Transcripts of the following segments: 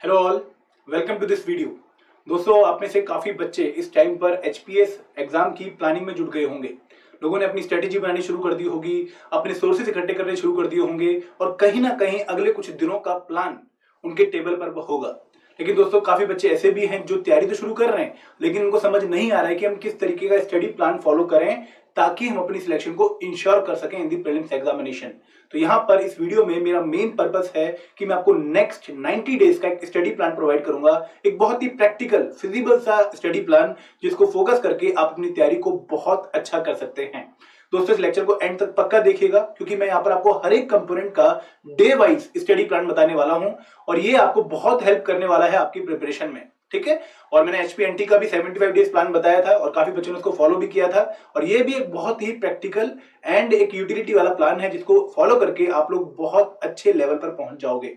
Hello all, welcome to this video. दोस्तों, आप में से काफी बच्चे इस टाइम पर एचपीएस एग्जाम की प्लानिंग में जुट गए होंगे। लोगों ने अपनी स्ट्रेटेजी बनानी शुरू कर दी होगी, अपने सोर्सेज इकट्ठे करने शुरू कर दिए होंगे और कहीं ना कहीं अगले कुछ दिनों का प्लान उनके टेबल पर होगा। लेकिन दोस्तों, काफी बच्चे ऐसे भी हैं जो तैयारी तो शुरू कर रहे हैं, लेकिन उनको समझ नहीं आ रहा है कि हम किस तरीके का स्टडी प्लान फॉलो करें ताकि हम अपनी सिलेक्शन को इंश्योर कर सकें इन दी प्रीलिम्स एग्जामिनेशन। तो यहाँ पर इस वीडियो में मेरा मेन पर्पस है कि मैं आपको नेक्स्ट 90 डेज का एक स्टडी प्लान प्रोवाइड करूंगा, एक बहुत ही प्रैक्टिकल फिजिबल सा स्टडी प्लान जिसको फोकस करके आप अपनी तैयारी को बहुत अच्छा कर सकते हैं। दोस्तों, इस लेक्चर को एंड तक पक्का देखिएगा क्योंकि मैं यहाँ पर आपको हर एक कंपोनेंट का डे वाइज स्टडी प्लान बताने वाला हूं और ये आपको बहुत हेल्प करने वाला है आपकी प्रिपरेशन में। ठीक है, और मैंने एचपीएनटी का भी 75 डेज प्लान बताया था और काफी बच्चों ने उसको फॉलो भी किया था और ये भी एक बहुत ही प्रैक्टिकल एंड एक यूटिलिटी वाला प्लान है जिसको फॉलो करके आप लोग बहुत अच्छे लेवल पर पहुंच जाओगे।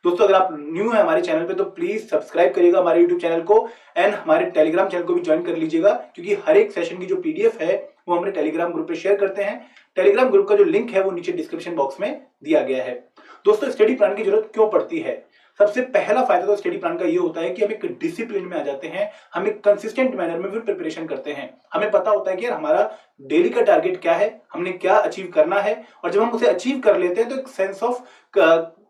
दोस्तों, अगर आप न्यू है हमारे चैनल पे तो प्लीज सब्सक्राइब करिएगा हमारे यूट्यूब चैनल को एंड हमारे टेलीग्राम चैनल को भी ज्वाइन कर लीजिएगा क्योंकि हर एक सेशन की जो पीडीएफ है वो हमारे टेलीग्राम ग्रुप पे शेयर करते हैं। टेलीग्राम ग्रुप का जो लिंक है वो नीचे डिस्क्रिप्शन बॉक्स में दिया गया है। दोस्तों, स्टडी प्लान की जरूरत क्यों पड़ती है? सबसे पहला फायदा तो स्टडी प्लान का ये होता है कि हम एक डिसिप्लिन में आ जाते हैं, हम एक कंसिस्टेंट मैनर में फिर प्रिपरेशन करते हैं। हमें पता होता है कि यार हमारा डेली का टारगेट क्या है, हमने क्या अचीव करना है और जब हम उसे अचीव कर लेते हैं तो एक सेंस ऑफ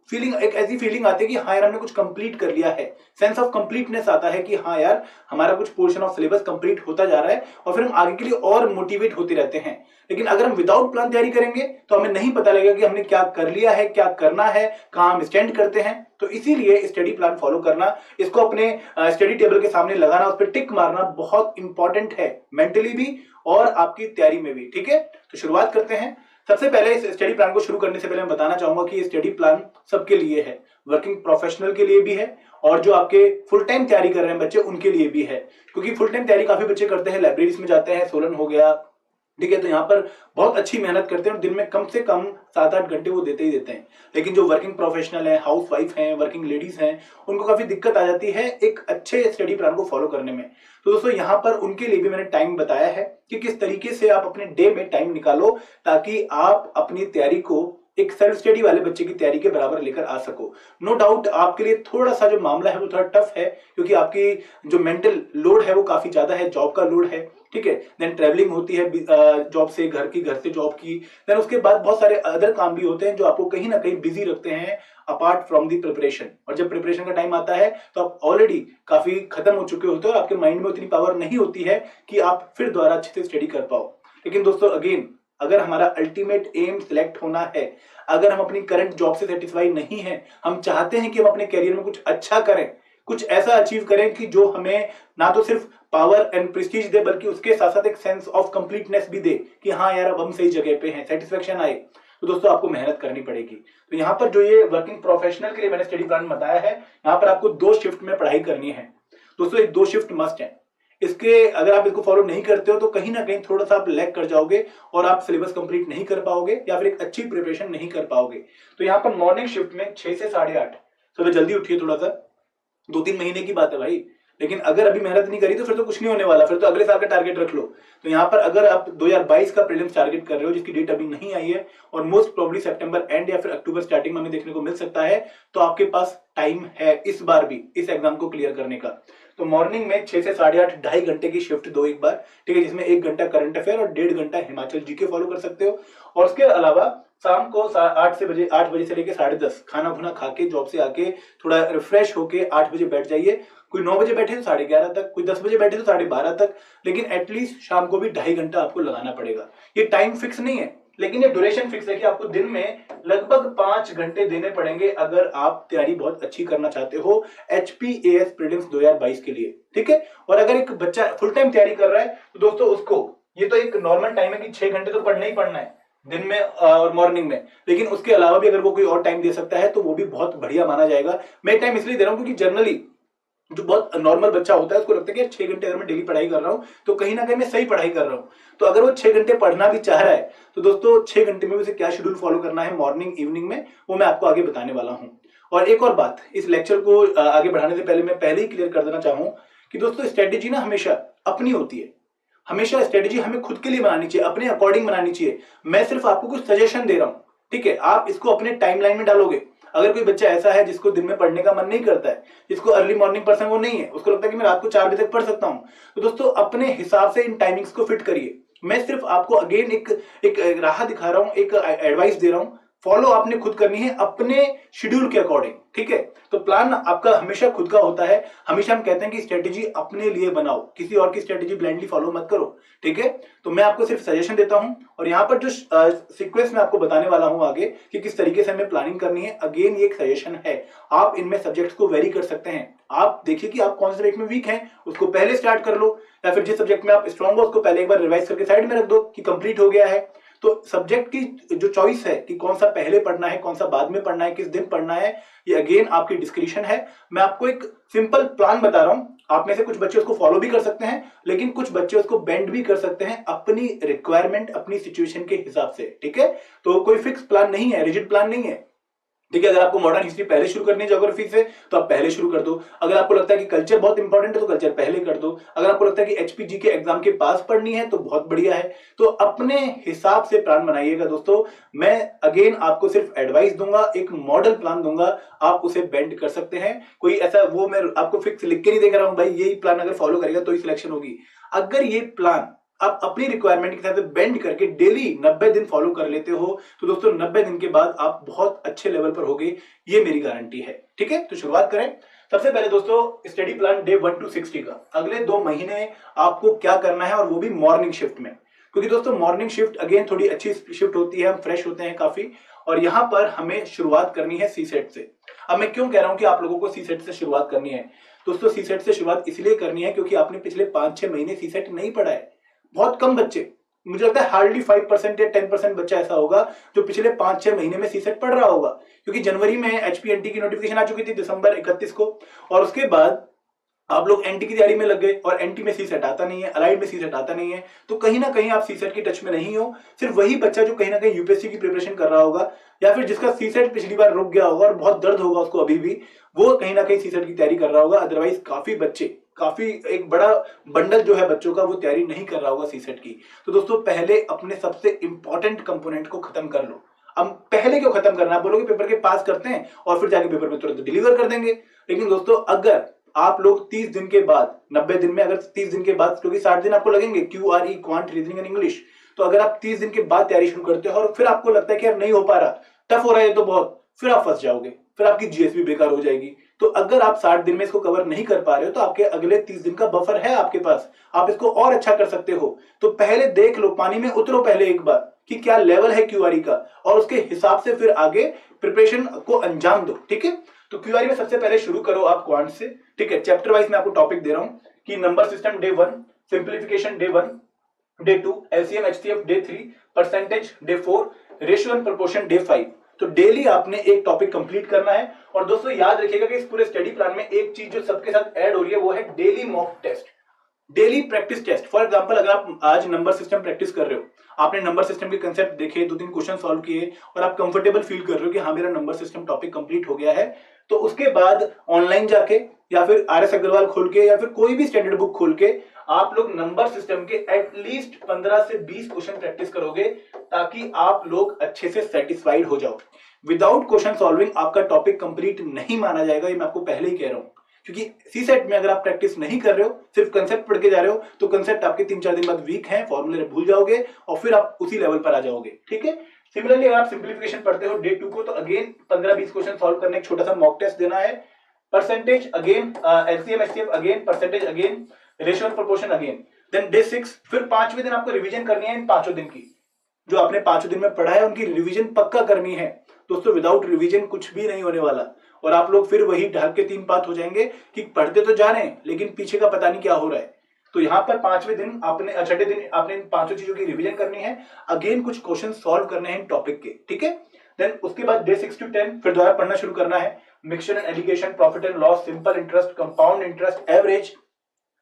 फीलिंग, एक ऐसी फीलिंग आती है कि हाँ यार हमने कुछ कंप्लीट कर लिया है। सेंस ऑफ कंप्लीटनेस आता है कि हाँ यार हमारा कुछ पोर्शन ऑफ सिलेबस कंप्लीट होता जा रहा है और फिर हम आगे के लिए और मोटिवेट होते रहते हैं। लेकिन अगर हम विदाउट प्लान तैयारी करेंगे तो हमें नहीं पता लगेगा कि हमने क्या कर लिया है, क्या करना है, कहाँ हम स्टैंड करते हैं। तो इसीलिए स्टडी प्लान फॉलो करना, इसको अपने स्टडी टेबल के सामने लगाना, उस पर टिक मारना बहुत इंपॉर्टेंट है, मेंटली भी और आपकी तैयारी में भी। ठीक है, तो शुरुआत करते हैं। सबसे पहले इस स्टडी प्लान को शुरू करने से पहले मैं बताना चाहूंगा कि ये स्टडी प्लान सबके लिए है, वर्किंग प्रोफेशनल के लिए भी है और जो आपके फुल टाइम तैयारी कर रहे हैं बच्चे उनके लिए भी है। क्योंकि फुल टाइम तैयारी काफी बच्चे करते हैं, लाइब्रेरीज में जाते हैं, सोलन हो गया, ठीक है, तो यहाँ पर बहुत अच्छी मेहनत करते हैं और दिन में कम से कम 7-8 घंटे वो देते ही देते हैं। लेकिन जो वर्किंग प्रोफेशनल है, हाउस वाइफ हैं, वर्किंग लेडीज हैं, उनको काफी दिक्कत आ जाती है एक अच्छे स्टडी प्लान को फॉलो करने में। तो दोस्तों, यहाँ पर उनके लिए भी मैंने टाइम बताया है कि किस तरीके से आप अपने डे में टाइम निकालो ताकि आप अपनी तैयारी को एक सेल्फ स्टडी वाले बच्चे की तैयारी के बराबर लेकर आ सको। नो डाउट आपके लिए थोड़ा सा जो मामला है वो थोड़ा टफ है क्योंकि आपकी जो मेंटल लोड है वो काफी ज्यादा है, जॉब का लोड है। ठीक है, देन ट्रैवलिंग होती है जॉब से घर की, घर से जॉब की, देन उसके बाद बहुत सारे अदर काम भी होते हैं जो आपको कहीं ना कहीं बिजी रखते हैं अपार्ट फ्रॉम दी प्रिपरेशन। और जब प्रिपरेशन का टाइम आता है तो आप ऑलरेडी काफी खत्म हो चुके होते हो और आपके माइंड में उतनी पावर नहीं होती है कि आप फिर दोबारा अच्छे से स्टडी कर पाओ। लेकिन दोस्तों, अगेन अगर हमारा अल्टीमेट एम सिलेक्ट होना है, अगर हम अपनी करंट जॉब से सेटिस्फाई नहीं है, हम चाहते हैं कि हम अपने करियर में कुछ अच्छा करें, कुछ ऐसा अचीव करें कि जो हमें ना तो सिर्फ पावर एंड प्रेस्टीज दे बल्कि उसके साथ साथ एक सेंस ऑफ कंप्लीटनेस भी दे कि हाँ यार अब हम सही जगह पे हैं, सेटिस्फेक्शन आए, तो दोस्तों आपको मेहनत करनी पड़ेगी। तो यहाँ पर जो ये वर्किंग प्रोफेशनल के लिए मैंने स्टडी प्लान बताया है, यहाँ पर आपको 2 शिफ्ट में पढ़ाई करनी है। दोस्तों, ये 2 शिफ्ट मस्ट है। इसके अगर आप इसको फॉलो नहीं करते हो तो कहीं ना कहीं थोड़ा सा आप लैग कर जाओगे और आप सिलेबस कंप्लीट नहीं कर पाओगे या फिर एक अच्छी प्रिपरेशन नहीं कर पाओगे। तो यहाँ पर मॉर्निंग शिफ्ट में 6 से 8:30 सुबह जल्दी उठिए, थोड़ा सा 2-3 महीने की बात है भाई, लेकिन अगर अभी मेहनत नहीं करी तो फिर तो कुछ नहीं होने वाला, फिर तो अगले साल का टारगेट रख लो। तो यहाँ पर अगर आप 2022 का प्रीलिम्स टारगेट कर रहे हो जिसकी डेट अभी नहीं आई है और मोस्ट प्रोबेबली सितंबर एंड या फिर अक्टूबर स्टार्टिंग में हमें देखने को मिल सकता है, तो आपके पास टाइम है इस बार भी इस एग्जाम को क्लियर करने का। तो मॉर्निंग में 6 से 8:30 2.5 घंटे की शिफ्ट दो एक बार, ठीक है, जिसमें 1 घंटा करंट अफेयर और 1.5 घंटा हिमाचल जीके फॉलो कर सकते हो। और उसके अलावा शाम को 8 बजे से लेकर 10:30 खाना खुना खा के जॉब से आके थोड़ा रिफ्रेश होके 8 बजे बैठ जाइए। कोई 9 बजे बैठे तो 11:30 तक, कोई 10 बजे बैठे तो 12:30 तक, लेकिन एटलीस्ट शाम को भी 2.5 घंटा आपको लगाना पड़ेगा। ये टाइम फिक्स नहीं है लेकिन ये ड्यूरेशन फिक्स है कि आपको दिन में लगभग 5 घंटे देने पड़ेंगे अगर आप तैयारी बहुत अच्छी करना चाहते हो एचपीएएस प्रीलिम्स 2022 के लिए। ठीक है, और अगर एक बच्चा फुल टाइम तैयारी कर रहा है तो दोस्तों उसको ये तो एक नॉर्मल टाइम है कि 6 घंटे तो पढ़ना ही पढ़ना है दिन में और मॉर्निंग में, लेकिन उसके अलावा भी अगर वो कोई और टाइम दे सकता है तो वो भी बहुत बढ़िया माना जाएगा। मैं टाइम इसलिए दे रहा हूँ क्योंकि जनरली जो बहुत नॉर्मल बच्चा होता है उसको लगता है कि 6 घंटे अगर मैं डेली पढ़ाई कर रहा हूं तो कहीं ना कहीं मैं सही पढ़ाई कर रहा हूं। तो अगर वो 6 घंटे पढ़ना भी चाह रहा है तो दोस्तों 6 घंटे में उसे क्या शेड्यूल फॉलो करना है मॉर्निंग इवनिंग में, वो मैं आपको आगे बताने वाला हूं। और एक और बात, इस लेक्चर को आगे बढ़ाने से पहले मैं पहले ही क्लियर कर देना चाहूं कि दोस्तों स्ट्रेटेजी ना हमेशा अपनी होती है, हमेशा स्ट्रेटेजी हमें खुद के लिए बनानी चाहिए, अपने अकॉर्डिंग बनानी चाहिए। मैं सिर्फ आपको कुछ सजेशन दे रहा हूं, ठीक है, आप इसको अपने टाइमलाइन में डालोगे, अगर कोई बच्चा ऐसा है जिसको दिन में पढ़ने का मन नहीं करता है, जिसको अर्ली मॉर्निंग पर्सन वो नहीं है, उसको लगता है कि मैं रात को 4 बजे तक पढ़ सकता हूं, तो दोस्तों अपने हिसाब से इन टाइमिंग्स को फिट करिए। मैं सिर्फ आपको अगेन एक राह दिखा रहा हूं, एक एडवाइस दे रहा हूं, फॉलो आपने खुद करनी है अपने शेड्यूल के अकॉर्डिंग, ठीक है। तो प्लान आपका हमेशा खुद का होता है। हमेशा हम कहते हैं कि स्ट्रेटेजी अपने लिए बनाओ, किसी और की स्ट्रेटेजी ब्लाइंडली फॉलो मत करो, ठीक है। तो मैं आपको सिर्फ सजेशन देता हूं, और यहाँ पर जो सीक्वेंस मैं आपको बताने वाला हूं आगे कि किस तरीके से हमें प्लानिंग करनी है, अगेन ये एक सजेशन है। आप इनमें सब्जेक्ट्स को वेरी कर सकते हैं। आप देखिए कि आप कौन से सब्जेक्ट में वीक हैं, उसको पहले स्टार्ट कर लो, या फिर जिस सब्जेक्ट में आप स्ट्रॉन्ग हो उसको पहले एक बार रिवाइज करके साइड में रख दो कि कंप्लीट हो गया है। तो सब्जेक्ट की जो चॉइस है कि कौन सा पहले पढ़ना है, कौन सा बाद में पढ़ना है, किस दिन पढ़ना है, ये अगेन आपकी डिस्क्रिप्शन है। मैं आपको एक सिंपल प्लान बता रहा हूं, आप में से कुछ बच्चे उसको फॉलो भी कर सकते हैं, लेकिन कुछ बच्चे उसको बेंड भी कर सकते हैं अपनी रिक्वायरमेंट, अपनी सिचुएशन के हिसाब से, ठीक है। तो कोई फिक्स प्लान नहीं है, रिजिड प्लान नहीं है, ठीक है। अगर आपको मॉडर्न हिस्ट्री पहले शुरू करनी है ज्योग्राफी से, तो आप पहले शुरू कर दो। अगर आपको लगता है कि कल्चर बहुत इंपॉर्टेंट है तो कल्चर पहले कर दो। अगर आपको लगता है कि एचपीजी के एग्जाम के पास पढ़नी है तो बहुत बढ़िया है। तो अपने हिसाब से प्लान बनाइएगा दोस्तों। मैं अगेन आपको सिर्फ एडवाइस दूंगा, एक मॉडल प्लान दूंगा, आप उसे बेंड कर सकते हैं। कोई ऐसा वो मैं आपको फिक्स लिख के नहीं देख रहा हूं भाई यही प्लान अगर फॉलो करेगा तो ही सिलेक्शन होगी। अगर ये प्लान आप अपनी रिक्वायरमेंट के साथ बेंड करके डेली 90 दिन फॉलो कर लेते हो, तो दोस्तों 90 दिन के बाद आप बहुत अच्छे लेवल पर होगे, ये मेरी गारंटी है, ठीक है। तो शुरुआत करें। सबसे पहले दोस्तों स्टडी प्लान डे 1 to 60 का, अगले 2 महीने आपको क्या करना है, और वो भी मॉर्निंग शिफ्ट में, क्योंकि दोस्तों मॉर्निंग शिफ्ट अगेन थोड़ी अच्छी शिफ्ट होती है, हम फ्रेश होते हैं काफी, और यहां पर हमें शुरुआत करनी है सी सेट से। अब मैं क्यों कह रहा हूं कि आप लोगों को सी सेट से शुरुआत करनी है दोस्तों? सी सेट से शुरुआत इसलिए करनी है क्योंकि आपने पिछले 5-6 महीने सी सेट नहीं पढ़ा है। बहुत कम बच्चे, मुझे लगता है हार्डली 5% या 10% बच्चा ऐसा होगा जो पिछले 5-6 महीने में सीसेट पढ़ रहा होगा, क्योंकि जनवरी में एचपीएनटी की नोटिफिकेशन आ चुकी थी दिसंबर 31 को, और उसके बाद आप लोग एनटी की तैयारी में लग गए, और एनटी में सीसेट आता नहीं है, अलाइड में सीसेट आता नहीं है, तो कहीं ना कहीं आप सीसेट की टच में नहीं हो। सिर्फ वही बच्चा जो कहीं ना कहीं यूपीएससी की प्रिपरेशन कर रहा होगा, या फिर जिसका सीसेट पिछली बार रुक गया होगा और बहुत दर्द होगा उसको अभी भी, वो कहीं ना कहीं सीसेट की तैयारी कर रहा होगा। अदरवाइज काफी बच्चे, काफी एक बड़ा बंडल जो है बच्चों का, वो तैयारी नहीं कर रहा होगा सीसेट की। तो दोस्तों पहले अपने सबसे इंपॉर्टेंट कंपोनेंट को खत्म कर लो। अब पहले क्यों खत्म करना, आप बोलोगे पेपर के पास करते हैं और फिर जाके पेपर में तुरंत डिलीवर कर देंगे, लेकिन दोस्तों अगर आप लोग 30 दिन के बाद, 90 दिन में, अगर 30 दिन के बाद, क्योंकि 60 दिन आपको लगेंगे क्यूआरई, क्वांट, रीजनिंग एंड इंग्लिश, तो अगर आप 30 दिन के बाद तैयारी शुरू करते हो और फिर आपको लगता है कि यार नहीं हो पा रहा, टफ हो रहा है तो बहुत, फिर आप फंस जाओगे, फिर आपकी जीएस भी बेकार हो जाएगी। तो अगर आप 60 दिन में इसको कवर नहीं कर पा रहे हो तो आपके अगले 30 दिन का बफर है आपके पास, आप इसको और अच्छा कर सकते हो। तो पहले देख लो, पानी में उतरो पहले एक बार कि क्या लेवल है क्यूआरई का, और उसके हिसाब से फिर आगे प्रिपरेशन को अंजाम दो, ठीक है। तो क्यूआरई में सबसे पहले शुरू करो आप क्वांट से, ठीक है। चैप्टर वाइज मैं आपको टॉपिक दे रहा हूं कि number system day 1, simplification day 1, day 2, LCM HCF day 3, percentage day 4, ratio and proportion day 5। तो डेली आपने एक टॉपिक कंप्लीट करना है। और दोस्तों याद रखिएगा कि इस पूरे स्टडी प्लान में एक चीज जो सबके साथ ऐड हो रही है वो है daily mock test, daily practice test. For example अगर आप आज नंबर सिस्टम प्रैक्टिस कर रहे हो, आपने नंबर सिस्टम के कंसेप्ट देखे, 2-3 क्वेश्चन सॉल्व किए, और आप कंफर्टेबल फील कर रहे हो कि हाँ मेरा नंबर सिस्टम टॉपिक कंप्लीट हो गया है, तो उसके बाद ऑनलाइन जाके या फिर आरएस अग्रवाल खोल के या फिर कोई भी स्टैंडर्ड बुक खोल के आप लोग नंबर सिस्टम के एटलीस्ट 15 से 20 क्वेश्चन प्रैक्टिस करोगे, ताकि आप लोग अच्छे से सेटिस्फाइड हो जाओ। विदाउट क्वेश्चन सॉल्विंग आपका टॉपिक कंप्लीट नहीं माना जाएगा, ये मैं आपको पहले ही कह रहा हूं। क्योंकि सी सेट में अगर आप प्रैक्टिस नहीं कर रहे हो, सिर्फ कंसेप्ट पढ़ के जा रहे हो, तो कंसेप्ट आपके 3-4 दिन बाद वीक है, फॉर्मूले भूल जाओगे और फिर आप उसी लेवल पर आ जाओगे, ठीक है। सिमिलरली अगर आप सिंप्लीफिकेशन पढ़ते हो डे 2 को, तो अगेन 15-20 क्वेश्चन सॉल्व करने एक छोटा सा मॉक टेस्ट देना है। Percentage again, LCM HCF again, percentage again, ratio and proportion again. Then day 6, फिर 5वें दिन आपको रिवीजन करनी है इन 5 दिन की, जो आपने 5 दिन में पढ़ा है उनकी रिवीजन पक्का करनी है। दोस्तों विदाउट रिवीजन कुछ भी नहीं होने वाला, और आप लोग फिर वही ढाल के 3 पात हो जाएंगे कि पढ़ते तो जा रहे हैं लेकिन पीछे का पता नहीं क्या हो रहा है। तो यहाँ पर 5वें दिन आपने, 6ठे दिन आपने इन 5 चीजों की रिवीजन करनी है, अगेन कुछ क्वेश्चन सॉल्व करने हैं इन टॉपिक के, ठीक है। देन उसके बाद डे 6 to 10 फिर दोबारा पढ़ना शुरू करना है, mixture and allegation, profit and loss, simple interest, compound interest, average.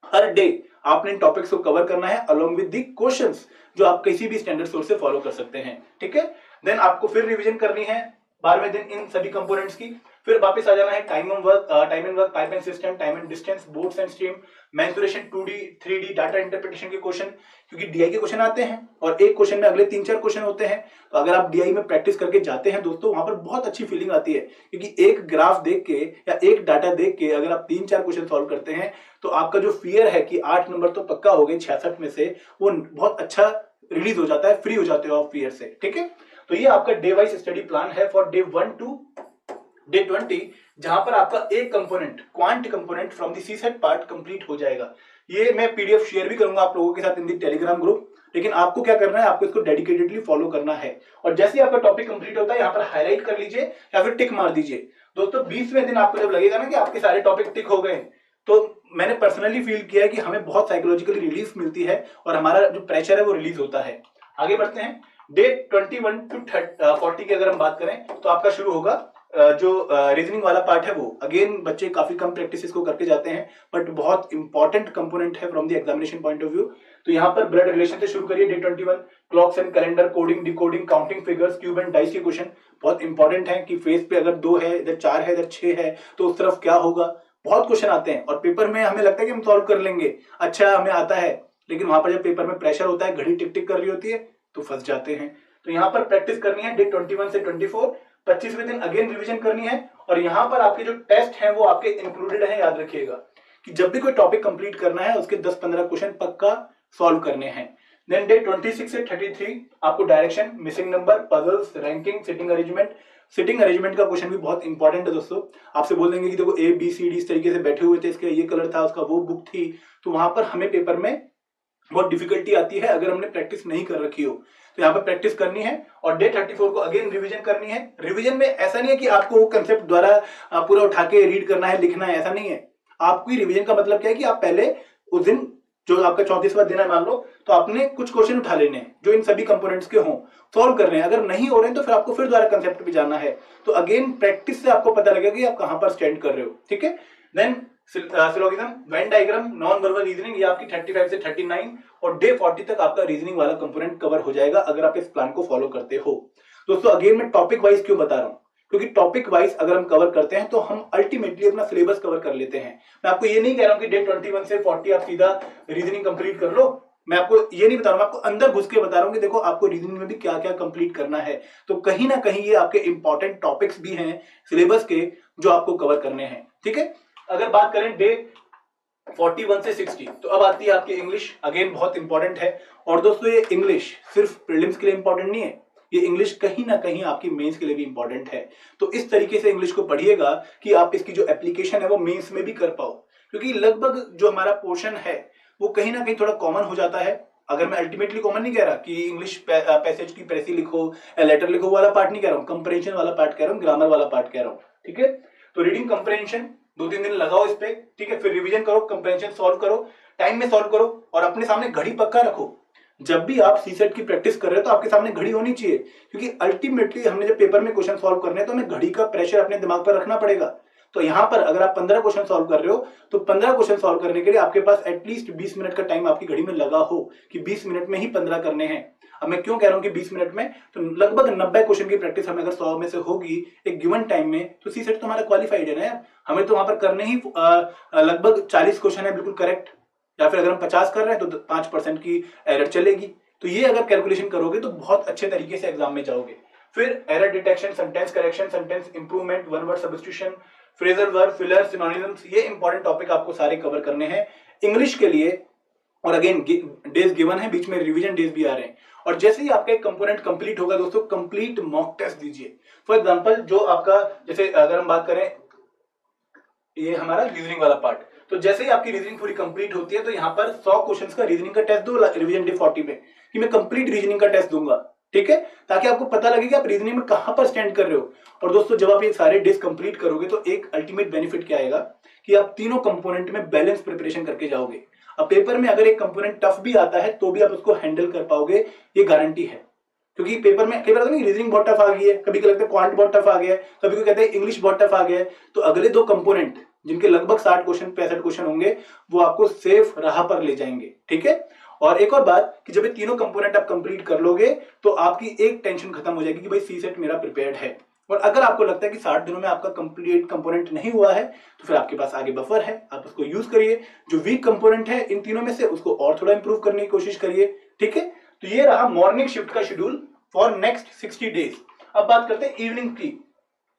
Her day आपने इन टॉपिक्स को कवर करना है अलोंग विद द क्वेश्चंस, जो आप किसी भी स्टैंडर्ड सोर्स से फॉलो कर सकते हैं, ठीक है। देन आपको फिर रिवीजन करनी है 12वें दिन इन सभी कंपोनेंट्स की। फिर वापस आ जाना है time and work, pipe and system, time and distance, boards and stream, mensuration, 2D 3D data interpretation के क्वेश्चन, क्योंकि डीआई के क्वेश्चन आते हैं और एक क्वेश्चन में अगले 3-4 क्वेश्चन होते हैं। तो अगर आप डीआई में प्रैक्टिस करके जाते हैं दोस्तों, वहां पर बहुत अच्छी फीलिंग आती है, क्योंकि एक ग्राफ देख के या एक डाटा देख के अगर आप 3-4 क्वेश्चन सॉल्व करते हैं तो आपका जो फियर है कि 8 नंबर तो पक्का हो गए 66 में से, वो बहुत अच्छा रिलीज हो जाता है, फ्री हो जाते हो आप फियर से। ठीक है, तो ये आपका डे वाइज स्टडी प्लान है फॉर डे 1 टू डे 20, जहां पर आपका एक component, quant component from the CSAT part complete हो जाएगा। ये मैं पीडीएफ शेयर भी करूंगा आप लोगों के साथ इन दी टेलीग्राम ग्रुप, लेकिन आपको क्या करना है, आपको इसको डेडिकेटेडली फॉलो करना है। और जैसे ही आपका टॉपिक कंप्लीट होता है यहाँ पर हाईलाइट कर लीजिए या फिर टिक मार दीजिए। दोस्तों 20वें दिन आपको जब लगेगा ना कि आपके सारे टॉपिक टिक हो गए, तो मैंने पर्सनली फील किया है कि हमें बहुत साइकोलॉजिकली रिलीफ मिलती है और हमारा जो प्रेशर है वो रिलीज होता है। आगे बढ़ते हैं, डे 21 टू 40 की अगर हम बात करें तो आपका शुरू होगा जो रीजनिंग वाला पार्ट है वो। अगेन बच्चे काफी कम प्रैक्टिस इसको करके जाते हैं, बट बहुत इंपॉर्टेंट कंपोनेंट है from the examination point of view. तो यहाँ पर ब्लड रिलेशन से शुरू करिए। Day 21 clocks and calendar, coding, decoding, counting figures, cube and dice के क्वेश्चन बहुत इंपॉर्टेंट है कि फेस पे अगर 2 है, इधर 4 है, इधर 6 है, तो उस तरफ क्या होगा। बहुत क्वेश्चन आते हैं और पेपर में हमें लगता है कि हम सॉल्व कर लेंगे, अच्छा हमें आता है, लेकिन वहां पर जब पेपर में प्रेशर होता है, घड़ी टिक टिक कर रही होती है, तो फंस जाते हैं। तो यहाँ पर प्रैक्टिस करनी है डे 21 से 24, 25वें दिन अगेन रिवीजन करनी है। और यहाँ पर आपके जो टेस्ट हैं वो आपके इंक्लूडेड हैं। याद रखिएगा कि जब भी कोई टॉपिक कंप्लीट करना है उसके 10-15 क्वेश्चन पक्का सॉल्व करने हैं। देन डे 26 से 33 आपको direction, missing number, puzzles, ranking, sitting arrangement. Sitting arrangement का क्वेश्चन भी बहुत इंपॉर्टेंट है दोस्तों। आपसे बोल देंगे कि देखो ABCD इस तरीके से बैठे हुए थे, इसका ये कलर था, उसका वो बुक थी, तो वहां पर हमें पेपर में बहुत डिफिकल्टी आती है अगर हमने प्रैक्टिस नहीं कर रखी हो। तो यहाँ पर प्रैक्टिस करनी है और डे 34 को अगेन रिवीजन करनी है। रिवीजन में ऐसा नहीं है कि आपको वो कंसेप्ट द्वारा पूरा उठा के रीड करना है, लिखना है, ऐसा नहीं है। आपकी रिवीजन का मतलब क्या है कि आप पहले उस दिन जो आपका 34वां दिन है मान लो, तो आपने कुछ क्वेश्चन उठा लेने हैं जो इन सभी कंपोनेंट्स के हों, सॉल्व करने हैं। अगर नहीं हो रहे हैं तो फिर आपको फिर दोबारा कंसेप्ट पे जाना है। तो अगेन प्रैक्टिस से आपको पता लगेगा कि आप कहां पर स्टैंड कर रहे हो। ठीक है, then syllogism, Venn diagram, non verbal reasoning, ये आपकी 35 से 39 और डे 40 तक आपका रीजनिंग वाला कंपोनेंट कवर हो जाएगा अगर आप इस प्लान को फॉलो करते हो। दोस्तों अगेन मैं टॉपिक वाइज क्यों बता रहा हूं, क्योंकि टॉपिक वाइज अगर हम कवर करते हैं तो हम अल्टीमेटली अपना सिलेबस कवर कर लेते हैं। मैं आपको ये नहीं कह रहा हूं कि डे 21 से 40 आप सीधा रीजनिंग कंप्लीट कर लो, मैं आपको ये नहीं बता रहा हूं, मैं आपको अंदर घुस के बता रहा हूं कि देखो आपको रीजनिंग में भी क्या क्या कंप्लीट करना है। तो कहीं ना कहीं ये आपके इंपॉर्टेंट टॉपिक्स भी हैं सिलेबस के जो आपको कवर करने हैं। ठीक है, अगर बात करें डे 41 से 60, तो अब आती है आपकी इंग्लिश। अगेन बहुत इंपॉर्टेंट है। और दोस्तों ये इंग्लिश सिर्फ प्रीलिम्स के लिए इंपॉर्टेंट नहीं है, ये इंग्लिश कहीं ना कहीं आपकी मेंस के लिए भी इंपॉर्टेंट है। तो इस तरीके से इंग्लिश को पढ़िएगा कि आप इसकी जो एप्लीकेशन है वो मेंस में भी कर पाओ, क्योंकि लगभग जो हमारा पोर्शन है वो कहीं ना कहीं थोड़ा कॉमन हो जाता है। अगर मैं अल्टीमेटली कॉमन नहीं कह रहा कि इंग्लिश पैसेज की प्रेसी लिखो, लेटर लिखो वाला पार्ट नहीं कह रहा हूँ, कंप्रेhension वाला पार्ट कह रहा हूँ, ग्रामर वाला पार्ट कह रहा हूँ। ठीक है, तो रीडिंग कंप्रेhension 2-3 दिन लगाओ इस पे। ठीक है, फिर रिवीजन करो, कंप्रेhension सॉल्व करो, टाइम में सॉल्व करो और अपने सामने घड़ी पक्का रखो। जब भी आप सीसेट की प्रैक्टिस कर रहे हो तो आपके सामने घड़ी होनी चाहिए, क्योंकि अल्टीमेटली हमने जब पेपर में क्वेश्चन सॉल्व करने हैं तो हमें घड़ी का प्रेशर अपने दिमाग पर रखना पड़ेगा। तो यहाँ पर अगर आप 15 क्वेश्चन सॉल्व कर रहे हो तो 15 क्वेश्चन सॉल्व करने के लिए आपके पास एटलीस्ट 20 मिनट का टाइम आपकी घड़ी में लगा हो कि 20 मिनट में ही 15 करने हैं। अब मैं क्यों कह रहा हूं कि 20 मिनट में, तो लगभग 90 क्वेश्चन की प्रैक्टिस हमें अगर 100 में से होगी एक गिवन टाइम में, तो सी सेट तो हमारा क्वालिफाइड है ना यार। हमें तो वहां पर करने ही लगभग 40 क्वेश्चन है बिल्कुल करेक्ट, या फिर अगर हम 50 कर रहे हैं तो 5% की एरर चलेगी। तो ये अगर कैलकुलेशन करोगे तो बहुत अच्छे तरीके से एग्जाम में जाओगे। फिर error detection, sentence correction, sentence improvement, one word substitution, phrasal verb, filler, synonyms, ये इंपॉर्टेंट टॉपिक आपको सारे कवर करने हैं इंग्लिश के लिए। और अगेन डेज गिवन है, बीच में रिवीजन डेज भी आ रहे हैं। और जैसे ही आपका एक कंपोनेंट कंप्लीट होगा दोस्तों, कंप्लीट मॉक टेस्ट दीजिए। फॉर एग्जांपल जो आपका, जैसे अगर हम बात करें ये हमारा रीजनिंग वाला पार्ट, तो जैसे ही आपकी रीजनिंग पूरी कंप्लीट होती है तो यहाँ पर 100 क्वेश्चंस का रीजनिंग का टेस्ट दो रिवीजन डे 40 में, कि मैं कंप्लीट रीजनिंग का टेस्ट दूंगा। ठीक है, ताकि आपको पता लगे कि आप रीजनिंग में कहां पर स्टैंड कर रहे हो। और दोस्तों जब आप ये सारे डेज कंप्लीट करोगे तो एक अल्टीमेट बेनिफिट क्या आएगा कि आप तीनों कंपोनेंट में बैलेंस प्रिपरेशन करके जाओगे। अब पेपर में अगर एक कंपोनेंट टफ भी आता है तो भी आप उसको हैंडल कर पाओगे, ये गारंटी है। क्योंकि पेपर में कई बार नहीं, रीजनिंग बहुत टफ आ गई है, कभी को लगता है क्वांट बहुत टफ आ गया है, कभी को कहते हैं इंग्लिश बहुत टफ आ गया है, तो अगले 2 कंपोनेंट जिनके लगभग 60 क्वेश्चन 65 क्वेश्चन होंगे वो आपको सेफ राह पर ले जाएंगे। ठीक है, और एक और बात कि जब ये तीनों कंपोनेंट आप कंप्लीट कर लोगे तो आपकी एक टेंशन खत्म हो जाएगी कि भाई सी सेट मेरा प्रिपेयर्ड है। और अगर आपको लगता है कि 60 दिनों में आपका कंप्लीट कंपोनेंट नहीं हुआ है तो फिर आपके पास आगे बफर है, आप उसको यूज करिए। जो वीक कंपोनेंट है इन तीनों में से उसको और थोड़ा इंप्रूव करने की कोशिश करिए। ठीक है, तो ये रहा मॉर्निंग शिफ्ट का शेड्यूल फॉर नेक्स्ट 60 डेज। अब बात करते हैं इवनिंग की।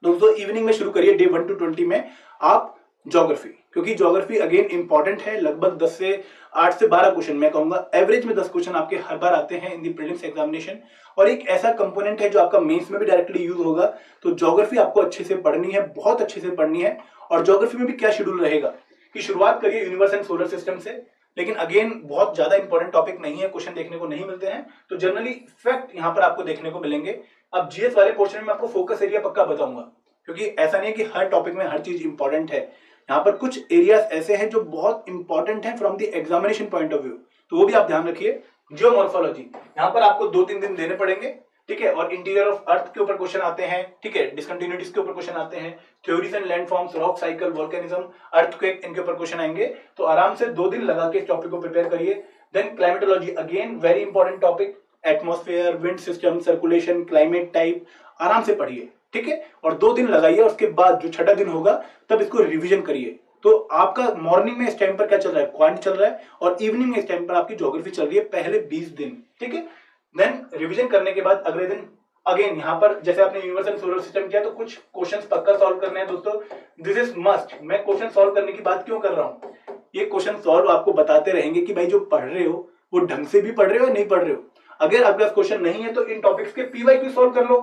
दोस्तों इवनिंग में शुरू करिए डे 1 to 20 में आप ज्योग्राफी, क्योंकि ज्योग्राफी अगेन इंपॉर्टेंट है। लगभग 10 से 8 से 12 क्वेश्चन, मैं कहूंगा एवरेज में 10 क्वेश्चन आपके हर बार आते हैं इन दी प्रीलिम्स एग्जामिनेशन, और एक ऐसा कंपोनेंट है जो आपका मेंस में भी डायरेक्टली यूज होगा। तो ज्योग्राफी आपको अच्छे से पढ़नी है, बहुत अच्छे से पढ़नी है। और ज्योग्राफी में भी क्या शेड्यूल रहेगा कि शुरुआत करिए यूनिवर्स एंड सोलर सिस्टम से, लेकिन अगेन बहुत ज्यादा इंपॉर्टेंट टॉपिक नहीं है, क्वेश्चन देखने को नहीं मिलते हैं, तो जनरली फैक्ट यहाँ पर आपको देखने को मिलेंगे। अब जीएस वाले पोर्शन में आपको फोकस एरिया पक्का बताऊंगा, क्योंकि ऐसा नहीं है कि हर टॉपिक में हर चीज इंपॉर्टेंट है। यहाँ पर कुछ एरियाज ऐसे हैं जो बहुत इंपॉर्टेंट हैं from the examination point of view, तो वो भी आप ध्यान रखिए। जियोमॉर्फोलॉजी यहाँ पर आपको 2-3 दिन देने पड़ेंगे, ठीक है। और इंटीरियर ऑफ अर्थ के ऊपर क्वेश्चन आते हैं, ठीक है। डिसकंटिन्यूटीज के ऊपर क्वेश्चन आते हैं, theories and landforms, rock cycle, volcanism, earthquake, इनके ऊपर क्वेश्चन आएंगे। तो आराम से 2 दिन लगा के इस टॉपिक को प्रिपेयर करिए। Then climatology, again very important topic, atmosphere, wind system, circulation, climate type, आराम से पढ़िए, ठीक है। और 2 दिन लगाइए, और उसके बाद जो छठा दिन होगा तब इसको रिविजन करिए। तो आपका मॉर्निंग में इस टाइम पर क्या चल रहा है, क्वांट चल रहा है, और इवनिंग में इस टाइम पर आपकी ज्योग्राफी चल रही है, पहले 20 दिन, ठीक है। देन रिवीजन करने के बाद अगले दिन अगेन यहाँ पर जैसे आपने यूनिवर्सल सोलर सिस्टम किया तो कुछ क्वेश्चंस पक्का सॉल्व करने हैं दोस्तों, दिस इज मस्ट। मैं क्वेश्चन सॉल्व करने की बात क्यों कर रहा हूँ, ये क्वेश्चन सॉल्व आपको बताते रहेंगे कि भाई जो पढ़ रहे हो वो ढंग से भी पढ़ रहे हो या नहीं पढ़ रहे हो। अगर आपके पास क्वेश्चन नहीं है तो इन टॉपिक्स के पीवाईक्यू सॉल्व कर लो,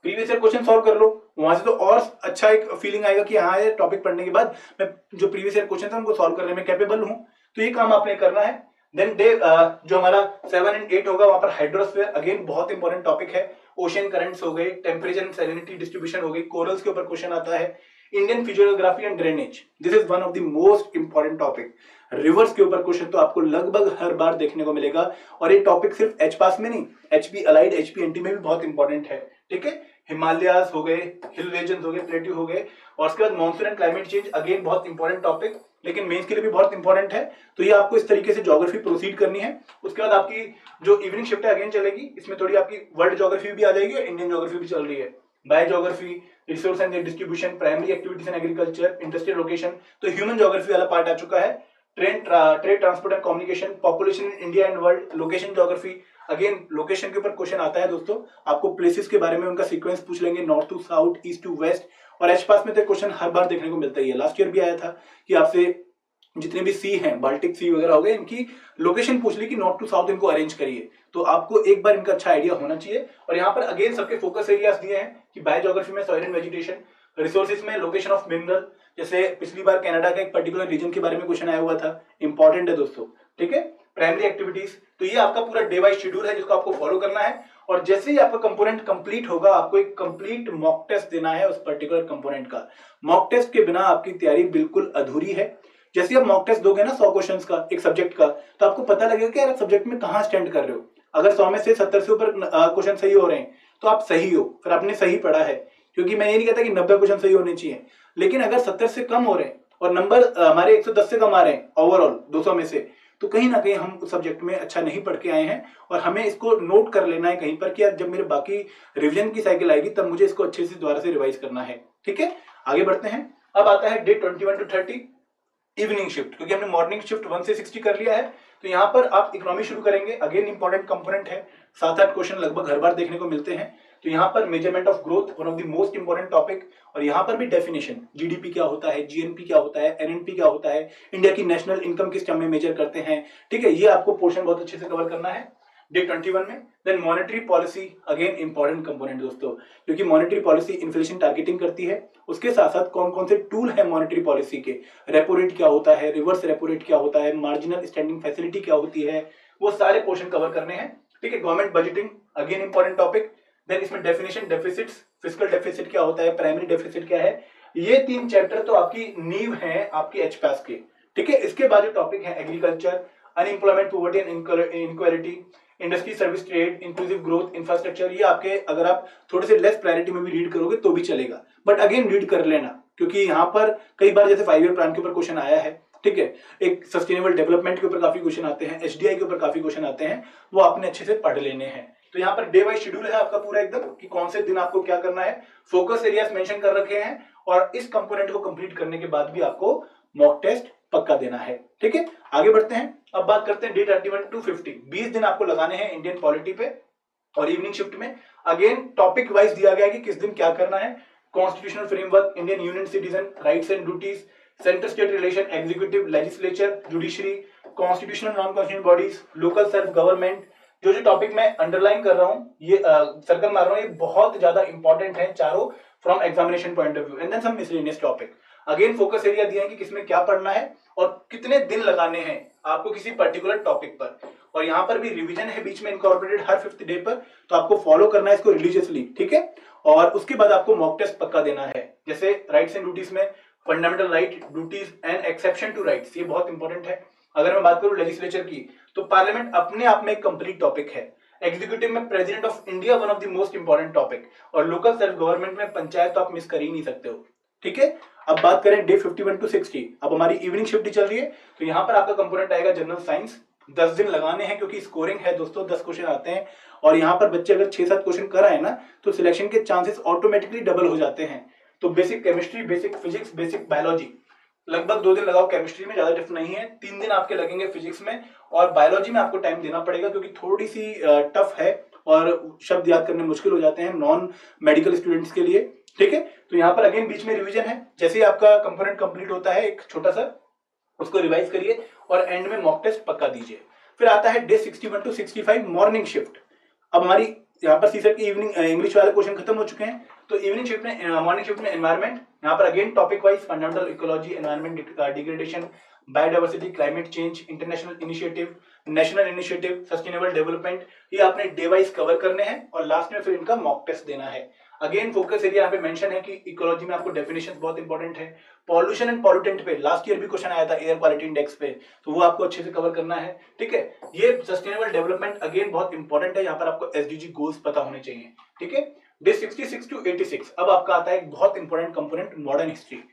प्रीवियस ईयर क्वेश्चन सॉल्व कर लो, वहां से तो और अच्छा एक फीलिंग आएगा कि हाँ ये टॉपिक पढ़ने के बाद मैं जो प्रीवियस ईयर क्वेश्चन था उनको सॉल्व करने में कैपेबल हूं। तो ये काम आपने करना है। देन डे जो हमारा 7 and 8 होगा वहां पर हाइड्रोस्फीयर, अगेन बहुत इंपॉर्टेंट टॉपिक है। ओशियन करंट्स हो गए, टेम्परेचर एंड सैलिनिटी डिस्ट्रीब्यूशन हो गई, कोरल्स के ऊपर क्वेश्चन आता है, Indian physiography and drainage, this is one of the most important topic. Reverse के ऊपर क्वेश्चन तो आपको लगभग हर बार देखने को मिलेगा, और ये टॉपिक सिर्फ एच पास में नहीं, एचपी अलाइड, एचपी एनटी में भी बहुत इंपॉर्टेंट है, ठीक है। हिमालयास हो गए, हिल रीजन हो गए, प्लेट्यू हो गए, और उसके बाद monsoon and climate change, again बहुत इंपॉर्टेंट टॉपिक, लेकिन मेंस के लिए भी बहुत इंपॉर्टेंट है। तो ये आपको इस तरीके से ज्योग्राफी प्रोसीड करनी है। उसके बाद आपकी जो इवनिंग शिफ्ट है अगेन चलेगी, इसमें थोड़ी आपकी वर्ल्ड ज्योग्राफी भी आ जाएगी और इंडियन ज्योग्राफी भी चल रही है। Bio geography, resource and distribution, primary activities and agriculture, industrial location, तो ह्यूमन ज्योग्राफी वाला पार्ट आ चुका है। Trade transport and communication, population in India and world, location geography, again location के ऊपर क्वेश्चन आता है दोस्तों। आपको प्लेसेस के बारे में उनका सीक्वेंस पूछ लेंगे, north to south, east to west, और एच पास में तो क्वेश्चन हर बार देखने को मिलता ही है। लास्ट ईयर भी आया था कि आपसे जितने भी सी हैं, बाल्टिक सी वगैरह हो गए, इनकी लोकेशन पूछ ली कि नॉर्थ टू साउथ इनको अरेंज करिए। तो आपको एक बार इनका अच्छा आइडिया होना चाहिए। और यहाँ पर अगेन सबके फोकस एरियाज दिए हैं कि बायोज्योग्राफी में सॉइल एंड वेजिटेशन, रिसोर्सेज में लोकेशन ऑफ मिनरल, जैसे पिछली बार कनाडा का एक पर्टिकुलर रीजन के बारे में क्वेश्चन आया हुआ था, इंपॉर्टेंट है दोस्तों, ठीक है। प्राइमरी एक्टिविटीज, तो ये आपका पूरा डे वाइज शेड्यूल है जिसको आपको फॉलो करना है। और जैसे ही आपका कंपोनेंट कंप्लीट होगा आपको एक कंप्लीट मॉक टेस्ट देना है उस पर्टिकुलर कंपोनेंट का। मॉक टेस्ट के बिना आपकी तैयारी बिल्कुल अधूरी है। जैसे आप मॉक टेस्ट दोगे ना 100 क्वेश्चंस का एक सब्जेक्ट का, तो आपको पता लगेगा कि यार सब्जेक्ट में कहां स्टैंड कर रहे हो। अगर 100 में से 70 से ऊपर क्वेश्चन सही हो रहे हैं तो आप सही हो, फिर आपने सही पढ़ा है। क्योंकि मैं ये नहीं कहता कि 90 क्वेश्चन सही होने चाहिए, लेकिन अगर 70 से कम हो रहे हैं और नंबर हमारे 110 से कम आ रहे हैं ओवरऑल 200 में से, तो कहीं ना कहीं हम उस सब्जेक्ट में अच्छा नहीं पढ़ के आए हैं। और हमें इसको नोट कर लेना है कहीं पर कि यार जब मेरे बाकी रिवीजन की साइकिल आएगी तब मुझे इसको अच्छे से दोबारा से रिवाइज करना है, ठीक है। आगे बढ़ते हैं। अब आता है डे 21 to 30 इवनिंग शिफ्ट, क्योंकि हमने मॉर्निंग शिफ्ट 1 से 60 कर लिया है। तो यहाँ पर आप इकोनॉमी शुरू करेंगे, अगेन इंपॉर्टेंट कंपोनेंट है, 7-8 क्वेश्चन लगभग हर बार देखने को मिलते हैं। तो यहाँ पर measurement of growth, one of the most important topic, और यहाँ पर भी डेफिनेशन, जीडीपी क्या होता है, जीएनपी क्या होता है, एनएनपी क्या होता है, इंडिया की नेशनल इनकम किस टर्म में मेजर करते हैं, ठीक है। ये आपको पोर्शन बहुत अच्छे से कवर करना है डे 21 में। Then monetary policy, again important component दोस्तों, क्योंकि मॉनेटरी पॉलिसी इन्फ्लेशन टारगेटिंग करती है। उसके साथ साथ कौन कौन से टूल है मॉनेटरी पॉलिसी के, रेपो रेट क्या होता है, रिवर्स रेपो रेट क्या होता है, मार्जिनल स्टैंडिंग फैसिलिटी क्या होती है, वो सारे पोर्शन कवर करने हैं, ठीक है। Government budgeting, again important topic. Then इसमें डेफिनेशन, डेफिसिट्स, फिस्कल डेफिसिट क्या होता है, प्राइमरी डेफिसिट क्या है। ये 3 चैप्टर तो आपकी नींव है आपकी एचपास के, ठीक है। इसके बाद जो टॉपिक है agriculture, unemployment, poverty and inequality, industry, service, trade, inclusive growth, infrastructure, ये आपके अगर आप थोड़े से लेस प्रायोरिटी में भी रीड करोगे तो भी चलेगा, बट अगेन रीड कर लेना, क्योंकि यहाँ पर कई बार जैसे 5 ईयर प्लान के ऊपर क्वेश्चन आया है, ठीक है। एक सस्टेनेबल डेवलपमेंट के ऊपर काफी क्वेश्चन आते हैं, एचडीआई के ऊपर काफी क्वेश्चन आते हैं, वो आपने अच्छे से पढ़ लेने हैं। तो यहाँ पर डे वाइज शेड्यूल है आपका पूरा एकदम कि कौन से दिन आपको क्या करना है, फोकस एरियाज मेंशन कर रखे हैं और इस कंपोनेंट को कंप्लीट करने के बाद भी आपको मॉक टेस्ट पक्का देना है। ठीक है, आगे बढ़ते हैं। अब बात करते हैं डे 31 to 50, 20 दिन आपको लगाने हैं इंडियन पॉलिटी पे और इवनिंग शिफ्ट में। अगेन टॉपिक वाइज दिया गया है कि किस दिन क्या करना है। Constitutional framework, Indian union citizen, rights and duties, centre state relation, executive, legislature, judiciary, constitutional non constitutional bodies, local self government. जो जो टॉपिक मैं अंडरलाइन कर रहा हूं, ये सर्कल मार रहा हूं, ये बहुत ज्यादा इंपॉर्टेंट है चारों from examination point of view. And then some miscellaneous topic. Again focus area दिया है कि किसमें क्या पढ़ना है और कितने दिन लगाने हैं आपको किसी पर्टिकुलर टॉपिक पर। और यहाँ पर भी रिवीजन है बीच में इनकॉर्पोरेटेड हर 5th डे पर, तो आपको फॉलो करना है इसको रिलीजियसली। ठीक है, और उसके बाद आपको मॉक टेस्ट पक्का देना है। जैसे राइट्स एंड ड्यूटीज में fundamental right, duties and exception to rights, ये बहुत इंपॉर्टेंट है। अगर मैं बात करूं लेजिस्लेचर की, तो पार्लियामेंट अपने आप में एक कंप्लीट टॉपिक है। एग्जीक्यूटिव में president of India one of the most important topic, और लोकल सेल्फ गवर्नमेंट में पंचायत तो आप मिस कर ही नहीं सकते हो। ठीक है, अब बात करें डे 51 to 60। अब हमारी इवनिंग शिफ्ट चल रही है, तो यहाँ पर आपका कंपोनेंट आएगा जनरल साइंस। 10 दिन लगाने हैं क्योंकि स्कोरिंग है दोस्तों, 10 क्वेश्चन आते हैं और यहाँ पर बच्चे अगर 6-7 क्वेश्चन कर आए ना तो सिलेक्शन के चांसेस ऑटोमेटिकली डबल हो जाते हैं। तो basic chemistry, basic physics, basic biology, लगभग 2 दिन लगाओ केमिस्ट्री में, ज्यादा डिफ नहीं है। 3 दिन आपके लगेंगे फिजिक्स में, और बायोलॉजी में आपको टाइम देना पड़ेगा क्योंकि थोड़ी सी टफ है और शब्द याद करने मुश्किल हो जाते हैं नॉन मेडिकल स्टूडेंट्स के लिए। ठीक है, तो यहाँ पर अगेन बीच में रिवीजन है। जैसे ही आपका कंपोनेंट कंप्लीट होता है एक छोटा सा, उसको रिवाइज करिए और एंड में मॉक टेस्ट पक्का दीजिए। फिर आता है डे 61 to 65 मॉर्निंग शिफ्ट। अब हमारी यहाँ पर सीसेट की इवनिंग इंग्लिश वाले क्वेश्चन खत्म हो चुके हैं, तो इवनिंग शिफ्ट में मॉर्निंग शिफ्ट में एनवायरमेंट, यहाँ पर again topic wise fundamental ecology, environment degradation, biodiversity, climate change, international initiative, national initiative, sustainable development, ये आपने डे वाइज कवर करने हैं और लास्ट में फिर इनका मॉक टेस्ट देना है। अगेन फोकस एरिया यहाँ पे मेंशन है कि इकोलॉजी में आपको डेफिनेशंस बहुत इंपॉर्टेंट है। पॉल्यूशन एंड पॉल्यूटेंट पे लास्ट ईयर भी क्वेश्चन आया था, एयर क्वालिटी इंडेक्स पे, तो वो आपको अच्छे से कवर करना है। ठीक है, ये सस्टेनेबल डेवलपमेंट अगेन बहुत इंपॉर्टेंट है, यहाँ पर आपको एसडीजी गोल्स पता होने चाहिए। ठीक है, डे 66 to 86 अब आपका आता है एक बहुत इंपॉर्टेंट कंपोनेंट मॉडर्न हिस्ट्री।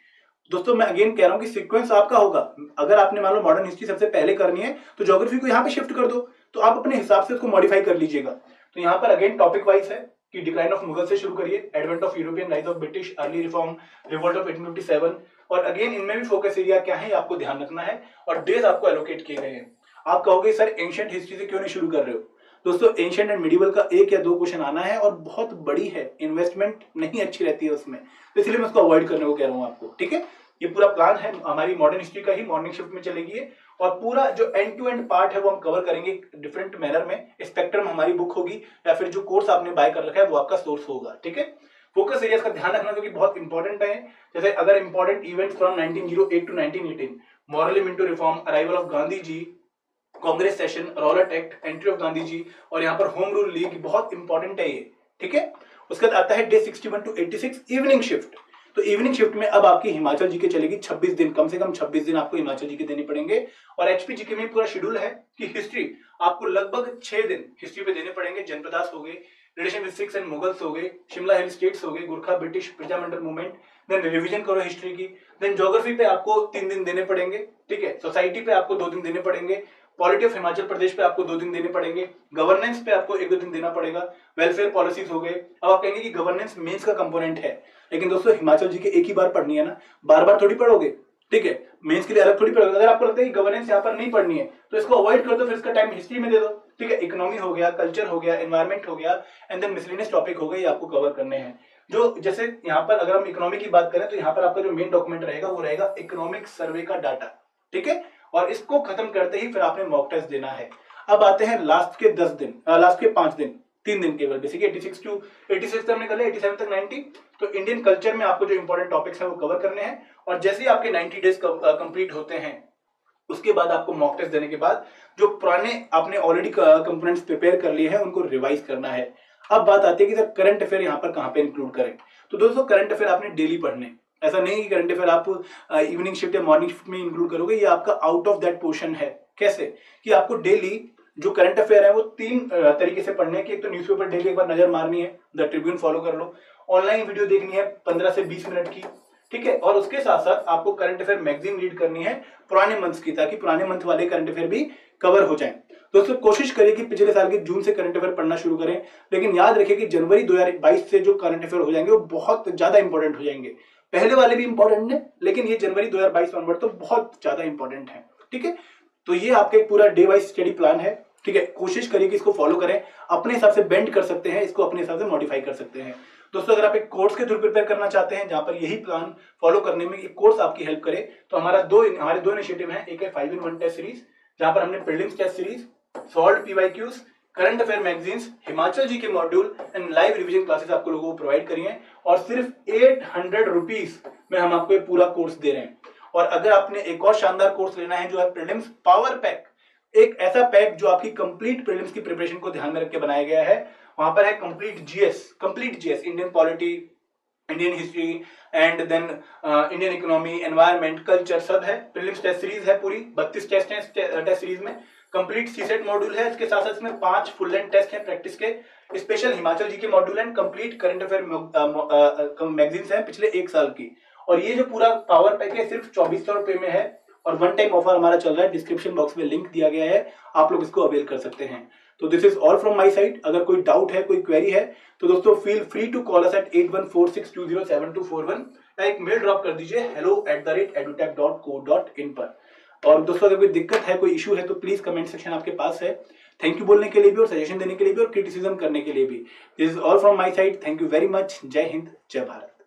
दोस्तों मैं अगेन कह रहा हूँ कि सीक्वेंस आपका होगा। अगर आपने मान लो मॉडर्न हिस्ट्री सबसे पहले करनी है तो ज्योग्राफी को यहाँ पे शिफ्ट कर दो, तो आप अपने हिसाब से उसको मॉडिफाई कर लीजिएगा। तो यहाँ पर अगेन टॉपिक वाइज है कि डिक्लाइन ऑफ मुगल से शुरू करिए, advent of European, rise of British, early reform, revolt of 1857, और अगेन इनमें भी फोकस एरिया क्या है आपको ध्यान रखना है और डेज आपको एलोकेट किए गए हैं। आप कहोगे सर एंशिएंट हिस्ट्री से क्यों नहीं शुरू कर रहे हो? दोस्तों एंशिएंट एंड मिडिवल का 1 या 2 क्वेश्चन आना है और बहुत बड़ी है, इन्वेस्टमेंट नहीं अच्छी रहती है उसमें, तो इसलिए मैं उसको अवॉइड करने को कह रहा हूँ आपको। ठीक है, ये पूरा प्लान है हमारी मॉडर्न हिस्ट्री का ही, मॉर्निंग शिफ्ट में चलेगी और पूरा जो एंड टू एंड पार्ट है वो हम कवर करेंगे डिफरेंट मैनर में। स्पेक्ट्रम हमारी बुक होगी या फिर जो कोर्स आपने बाय कर रखा है वो आपका सोर्स होगा। ठीक है, फोकस एरियाज का ध्यान रखना क्योंकि बहुत इंपॉर्टेंट है। जैसे अगर important events from 1908 to 1918, Morley Minto reform, arrival of Gandhi ji, Congress session, Rowlatt Act, entry of Gandhi ji, और यहाँ पर होम रूल लीग, बहुत इंपॉर्टेंट है ये। ठीक है, उसके बाद आता है डे 61 to 86 इवनिंग शिफ्ट। तो इवनिंग शिफ्ट में अब आपकी हिमाचल जी के चलेगी 26 दिन, कम से कम 26 दिन आपको हिमाचल जी के देने पड़ेंगे। और एचपी जी के में पूरा शेड्यूल है कि हिस्ट्री आपको लगभग 6 दिन हिस्ट्री पे देने पड़ेंगे। जनपदास हो गए, relation with Sikhs and Mughals हो गए, शिमला हिल स्टेट्स हो गए, Gurkha, British, Prajamandal movement, then revision करो हिस्ट्री की। देन ज्योग्राफी पे आपको 3 दिन देने पड़ेंगे। ठीक है, सोसाइटी पे आपको 2 दिन देने पड़ेंगे, पॉलिटी ऑफ हिमाचल प्रदेश पे आपको 2 दिन देने पड़ेंगे, गवर्नेंस पे आपको 1-2 दिन देना पड़ेगा, वेलफेयर पॉलिसीज हो गए। अब आप कहेंगे कि गवर्नेंस मेंस का कंपोनेंट है, लेकिन दोस्तों हिमाचल जी के एक ही बार पढ़नी है ना, बार बार थोड़ी पढ़ोगे। ठीक है, मेंस के लिए अलग थोड़ी पढ़ोगे। अगर आपको लगता है कि गवर्नेंस यहाँ पर नहीं पढ़नी है तो इसको अवॉइड कर दो, फिर इसका टाइम हिस्ट्री में दे दो। ठीक है, इकोनॉमी हो गया, कल्चर हो गया, एनवायरमेंट हो गया, एंड देन मिसलेनियस टॉपिक हो गए, ये आपको कवर करने हैं। जो जैसे यहाँ पर अगर हम इकोनॉमी की बात करें तो यहाँ पर आपका जो मेन डॉक्यूमेंट रहेगा वो रहेगा इकोनॉमिक सर्वे का डाटा। ठीक है, और इसको खत्म करते ही फिर आपने मॉक टेस्ट देना है। अब आते हैं लास्ट के 10 दिन, लास्ट के 5 दिन, 3 दिन केवल। बेसिकली 86 to 86 तक हमने कर लिया, 87 तक 90। तो इंडियन कल्चर में आपको जो इंपॉर्टेंट टॉपिक्स हैं वो कवर करने हैं। और जैसे ही आपके 90 डेज कंप्लीट होते हैं उसके बाद आपको मॉक टेस्ट देने के बाद जो पुराने आपने ऑलरेडी कंपोनेंट्स प्रिपेयर कर लिए हैं उनको रिवाइज करना है। अब बात आती है कि सर करंट अफेयर यहाँ पर कहाँ पे इंक्लूड करें। तो दोस्तों करंट अफेयर आपने डेली पढ़ने, ऐसा नहीं कि करंट अफेयर आप इवनिंग शिफ्ट या मॉर्निंग शिफ्ट में इंक्लूड करोगे, ये आपका आउट ऑफ दैट पोर्शन है। कैसे कि आपको डेली जो करंट अफेयर है वो 3 तरीके से पढ़ने की। एक तो न्यूज़पेपर डेली एक बार नजर मारनी है, द ट्रिब्यून फॉलो कर लो, ऑनलाइन वीडियो देखनी है 15 से 20 मिनट की, ठीक है। और उसके साथ साथ आपको करंट अफेयर मैगजीन रीड करनी है पुराने मंथ्स की, ताकि पुराने मंथ वाले करंट अफेयर भी कवर हो जाएं। दोस्तों कोशिश करिए कि पिछले साल के जून से करंट अफेयर पढ़ना शुरू करें, लेकिन याद रखिए कि जनवरी 2022 से जो करंट अफेयर हो जाएंगे वो बहुत ज्यादा इंपॉर्टेंट हो जाएंगे। पहले वाले भी इंपॉर्टेंट है, लेकिन ये जनवरी 2022 ऑनवर्ड तो बहुत ज्यादा इंपॉर्टेंट है। ठीक है, तो ये आपका एक पूरा डे वाइज स्टडी प्लान है। ठीक है, कोशिश करिए कि इसको फॉलो करें, अपने हिसाब से बेंड कर सकते हैं, इसको अपने हिसाब से मॉडिफाई कर सकते हैं। दोस्तों अगर आप एक कोर्स के थ्रू प्रिपेयर करना चाहते हैं जहां पर यही प्लान फॉलो करने में एक कोर्स आपकी हेल्प करे, तो हमारे दो इनिशिएटिव हैं। एक है 5-in-1 टेस्ट सीरीज, जहां पर हमने prelims test series, solved PYQs, current affair magazines, Himachal G K module and live revision classes आपको लोगों को प्रोवाइड करी हैं, और सिर्फ 800 रुपीज में हम आपको ये पूरा कोर्स दे रहे हैं। और अगर आपने एक और शानदार कोर्स लेना है जो है प्रीलिम्स पावर पैक, एक ऐसा पैक जो आपकी कंप्लीट प्रीलिम्स की प्रिपरेशन को ध्यान में रख के बनाया गया है। वहां पर है complete GS, Indian polity, Indian history and then Indian economy, environment, culture, सब है। प्रीलिम्स टेस्ट सीरीज है पूरी, 32 टेस्ट हैं टेस्ट सीरीज में। कंप्लीट सीसेट मॉड्यूल है, इसके साथ साथ इसमें 5 फुल लेंथ टेस्ट हैं प्रैक्टिस के, special Himachal G K module and complete current affair magazines हैं पिछले 1 साल की। और ये जो पूरा पावर पैक है सिर्फ 2400 रुपए में है, और वन टाइम ऑफर हमारा चल रहा है। डिस्क्रिप्शन बॉक्स में लिंक दिया गया है, आप लोग इसको अवेल कर सकते हैं। तो this is all from my side. अगर कोई डाउट है, कोई क्वेरी है, तो दोस्तों feel free to call us at 8146207241 या एक मेल ड्रॉप कर दीजिए hello@edutech.co.in पर। और दोस्तों अगर कोई दिक्कत है, कोई इशू है, तो प्लीज कमेंट सेक्शन आपके पास है। थैंक यू बोलने के लिए भी, और सजेशन देने के लिए भी, और क्रिटिसिज्म करने के लिए भी। This is all from my side. Thank you very much. जय हिंद, जय भारत।